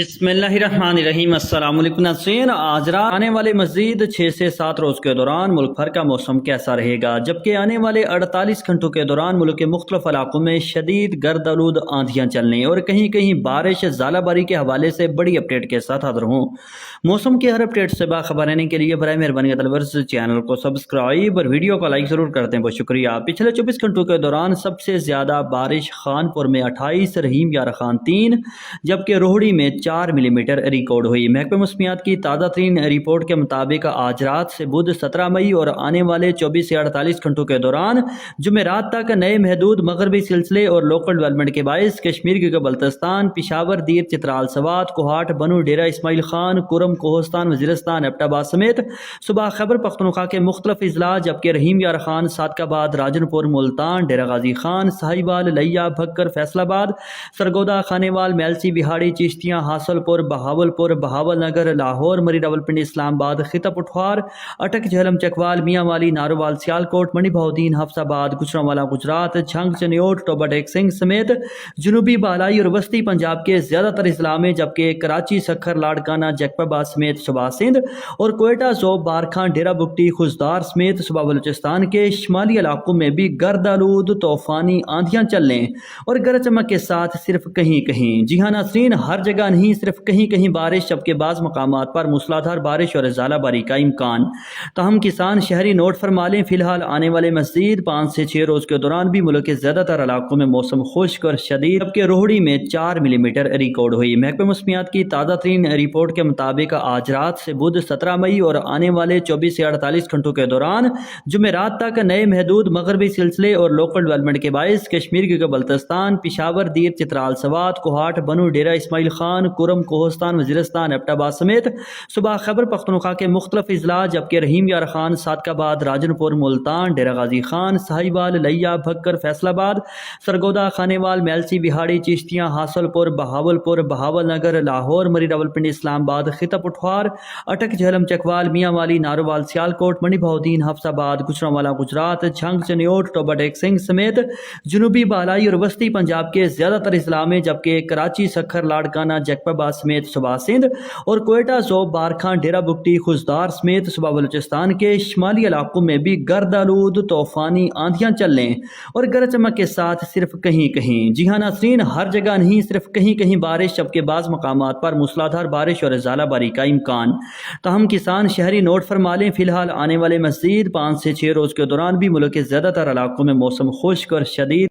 بسم اللہ الرحمن الرحیم۔ السلام علیکم ناظرین، آج رات آنے والے مزید 6 سے 7 روز کے دوران ملک بھر کا موسم کیسا رہے گا، جبکہ آنے والے 48 گھنٹوں کے دوران ملک کے مختلف علاقوں میں شدید گرد آلود آندھیاں چلنے اور کہیں کہیں بارش ژالہ باری کے حوالے سے بڑی اپڈیٹ کے ساتھ حاضر ہوں۔ موسم کی ہر اپڈیٹ سے باخبر رہنے کے لیے برائے مہربانی طلبرز چینل کو سبسکرائب اور ویڈیو کو لائک ضرور کر دیں، بہت شکریہ۔ پچھلے 24 گھنٹوں کے دوران سب سے زیادہ بارش خانپور میں 28، رحیم یار خان 3، جبکہ روہڑی میں 4 ملی میٹر ریکارڈ ہوئی۔ محکمہ موسمیات کی تازہ ترین رپورٹ کے مطابق آج رات سے بدھ 17 مئی اور آنے والے 24 سے 48 گھنٹوں کے دوران جمعرات تک نئے محدود مغربی سلسلے اور لوکل ڈیولپمنٹ کے باعث کشمیر کے بلتستان، پشاور، دیر، چترال، سوات، کوہاٹ، بنو، ڈیرہ اسماعیل خان، کرم، کوہستان، وزیرستان، ایبٹ آباد سمیت صوبہ خیبر پختونخوا کے مختلف اضلاع، جبکہ رحیم یار خان، صادق آباد، راجن پور، ملتان، ڈیرہ غازی خان، ساہیوال، لیا، بھکر، فیصل آباد، سرگودا، خانیوال، میلسی، بہاڑی، چشتیاں، حاصل پور، بہاولپور، بہاول نگر، لاہور، مری راولپنڈی، اسلام آباد، خطہ پٹھوار، اٹک، جہلم، چکوال، میاں والی، ناروال، سیالکوٹ، منی بہودین، حفص آباد، گجرانوالہ گجرات، جھنگ، چنیوٹ، ٹوبہ ٹیک سنگھ سمیت جنوبی بالائی اور وسطی پنجاب کے زیادہ تر اضلاع میں، جبکہ کراچی، سکھر، لاڑکانہ، جیکب آباد سمیت صوبہ سندھ اور کوئٹہ، ذوب، بارکھان، ڈیرہ بگٹی، خوزدار سمیت صوبہ بلوچستان کے شمالی علاقوں میں بھی گرد آلود طوفانی آندھیاں چلنے اور گرج چمک کے ساتھ صرف کہیں کہیں، جی ہاں ناظرین، ہر جگہ نہیں، صرف کہیں کہیں بارش، جبکہ بعض مقامات پر موسلادھار بارش اور ژالہ باری کا امکان۔ تاہم کسان شہری نوٹ فرما لیں، فی الحال آنے والے مزید 5 سے 6 روز کے دوران بھی ملک کے زیادہ تر علاقوں میں موسم خشک اور شدید، جبکہ روہڑی میں 4 ملی میٹر ریکارڈ ہوئی۔ محکمہ موسمیات کی تازہ ترین رپورٹ کے مطابق آج رات سے بدھ 17 مئی اور آنے والے 24 سے 48 گھنٹوں کے دوران جمعرات تک نئے محدود مغربی سلسلے اور لوکل ڈیولپمنٹ کے باعث کشمیر کے بلتستان، پشاور، دیر، چترال، سوات، کوہاٹ، بنو، ڈیرہ اسماعیل خان، کرم، کوہستان، وزیرستان، ایبٹ آباد سمیت صوبہ خیبر پختونخوا کے مختلف اضلاع، جبکہ رحیم یار خان، صادق آباد، راجن پور، ملتان، ڈیرہ غازی خان، ساہیوال، لیا، بھکر، فیصل آباد، سرگودا، خانیوال، میلسی، بہاڑی، چشتیاں، حاصل پور، بہاولپور، بہاول نگر، لاہور، مری راولپنڈی، اسلام آباد، خطہ پٹھوار، اٹک، جہلم، چکوال، میاں والی، ناروال، سیالکوٹ، منی بہودین، حفص آباد، گجرانوالہ گجرات، جھنگ، چنیوٹ، ٹوبہ ٹیک سنگھ سمیت جنوبی بالائی اور وسطی پنجاب کے زیادہ تر اضلاع میں، جبکہ کراچی، سکھر، لاڑکانہ، جیکب آباد سمیت صوبہ سندھ اور کوئٹہ، ذوب، بارکھان، ڈیرہ بگٹی، خوزدار سمیت صوبہ بلوچستان کے شمالی علاقوں میں بھی گرد آلود طوفانی آندھیاں چلنے اور گرج چمک کے ساتھ صرف کہیں کہیں، جی ہاں ناظرین، ہر جگہ نہیں، صرف کہیں کہیں بارش، جبکہ بعض مقامات پر موسلادھار بارش اور ژالہ باری کا امکان۔ تاہم کسان شہری نوٹ فرما لیں، فی الحال آنے والے مزید 5 سے 6 روز کے دوران بھی ملک کے زیادہ تر علاقوں میں موسم خشک اور شدید